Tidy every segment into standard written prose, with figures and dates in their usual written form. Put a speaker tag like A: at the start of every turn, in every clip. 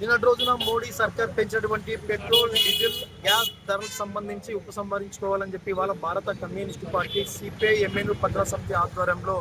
A: నిన్నటి రోజున మోడీ సర్కార్ పెంచినటువంటి పెట్రోల్, డీజిల్, గ్యాస్ ధరలకు సంబంధించి ఉపసంహరించుకోవాలని చెప్పి ఇవాళ భారత కమ్యూనిస్టు పార్టీ సిపిఐ ఎంఎన్ పత్ర సమితి ఆధ్వర్యంలో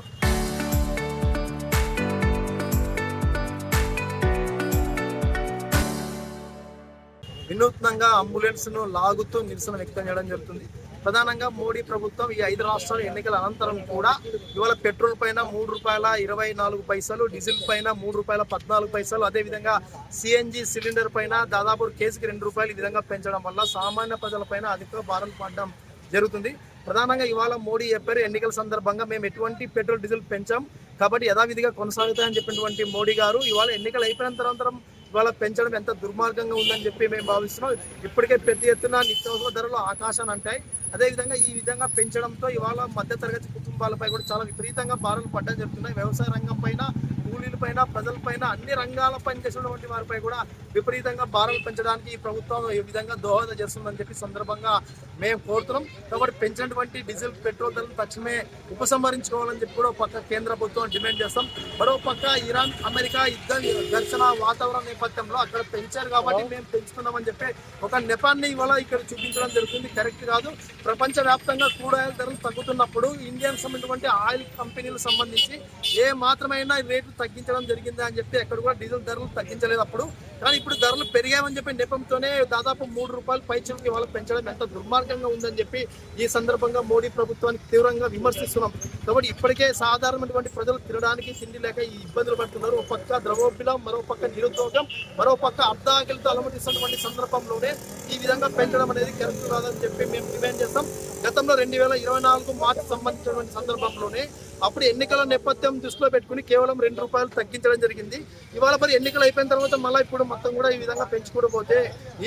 A: వినూత్నంగా అంబులెన్స్ ను లాగుతూ నిరసన వ్యక్తం చేయడం జరుగుతుంది. ప్రధానంగా మోడీ ప్రభుత్వం ఈ 5 రాష్ట్రాల ఎన్నికల అనంతరం కూడా ఇవాళ పెట్రోల్ పైన ₹3.24, డీజిల్ పైన ₹3.14, అదేవిధంగా సిఎన్జి సిలిండర్ పైన దాదాపు కేజీకి ₹2 ఈ విధంగా పెంచడం వల్ల సామాన్య ప్రజల పైన అధిక భారం పడడం జరుగుతుంది. ప్రధానంగా ఇవాళ మోడీ చెప్పారు, ఎన్నికల సందర్భంగా మేము ఎటువంటి పెట్రోల్ డీజిల్ పెంచాం కాబట్టి యథావిధిగా కొనసాగుతాయని చెప్పినటువంటి మోడీ గారు ఇవాళ ఎన్నికలు అయిపోయిన తర్వాత ఇవాళ పెంచడం ఎంత దుర్మార్గంగా ఉందని చెప్పి మేము భావిస్తున్నాం. ఇప్పటికే పెద్ద ఎత్తున నిత్యావసర ధరలు ఆకాశాన్ని అంటాయి. అదేవిధంగా ఈ విధంగా పెంచడంతో ఇవాళ మధ్యతరగతి కుటుంబాలపై కూడా చాలా విపరీతంగా భారాలు పడ్డం జరుగుతున్నాయి. వ్యవసాయ రంగం పైన, కూలీలపైన, ప్రజలపైన, అన్ని రంగాల పనిచేసినటువంటి వారిపై కూడా విపరీతంగా భారాలు పెంచడానికి ఈ ప్రభుత్వం ఈ విధంగా దోహదం చేస్తుందని చెప్పి సందర్భంగా మేము కోరుతున్నాం. కాబట్టి పెంచినటువంటి డీజిల్, పెట్రోల్ ధరలు తక్షణమే ఉపసంహరించుకోవాలని చెప్పి కూడా పక్క కేంద్ర ప్రభుత్వం డిమాండ్ చేస్తాం. మరో పక్క ఇరాన్, అమెరికా యుద్ధ ఘర్షణ వాతావరణ నేపథ్యంలో అక్కడ పెంచారు కాబట్టి మేము పెంచుతున్నామని చెప్పి ఒక నెపాన్ని ఇవాళ ఇక్కడ చూపించడం జరుగుతుంది. కరెక్ట్ కాదు. ప్రపంచవ్యాప్తంగా క్రూడ్ ఆయిల్ ధరలు తగ్గుతున్నప్పుడు ఇండియన్ సంబంధించినటువంటి ఆయిల్ కంపెనీలకు సంబంధించి ఏ మాత్రమైనా రేట్లు తగ్గించడం జరిగిందా అని చెప్పి ఎక్కడ కూడా డీజిల్ ధరలు తగ్గించలేదు అప్పుడు. కానీ ఇప్పుడు ధరలు పెరిగామని చెప్పి నెపంతోనే దాదాపు ₹3 పైచలకి ఇవాళ పెంచడం ఎంత దుర్మార్గంగా ఉందని చెప్పి ఈ సందర్భంగా మోడీ ప్రభుత్వానికి తీవ్రంగా విమర్శిస్తున్నాం. కాబట్టి ఇప్పటికే సాధారణమైనటువంటి ప్రజలు తినడానికి తిండి లేక ఈ ఇబ్బందులు పడుతున్నారు. ఒక పక్క ద్రవోబిలం, మరో పక్క నిరుద్యోగం, మరో పక్క అర్ధాకిలతో అలమటిస్తున్నటువంటి సందర్భంలోనే ఈ విధంగా పెంచడం అనేది కరెక్ట్ కాదని చెప్పి మేము డిమాండ్ చేస్తాం. గతంలో 2024 మార్చి సంబంధించినటువంటి సందర్భంలోనే అప్పుడు ఎన్నికల నేపథ్యం దృష్టిలో పెట్టుకుని కేవలం ₹2 తగ్గించడం జరిగింది. ఇవాళ మరి ఎన్నికలు అయిపోయిన తర్వాత మళ్ళీ ఇప్పుడు మొత్తం కూడా ఈ విధంగా పెంచుకోకపోతే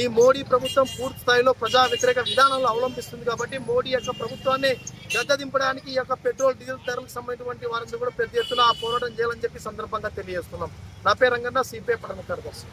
A: ఈ మోడీ ప్రభుత్వం పూర్తి స్థాయిలో ప్రజా వ్యతిరేక విధానాలు అవలంబిస్తుంది. కాబట్టి మోడీ యొక్క ప్రభుత్వాన్ని గద్దెదింపడానికి ఈ యొక్క పెట్రోల్, డీజిల్ ధరలకు సంబంధించినటువంటి వారిని కూడా పెద్ద ఎత్తున పోరాటం చేయాలని చెప్పి సందర్భంగా తెలియజేస్తున్నాం. నా పేరు రంగన్న, సిపిఐ పట్టణ కార్యదర్శి.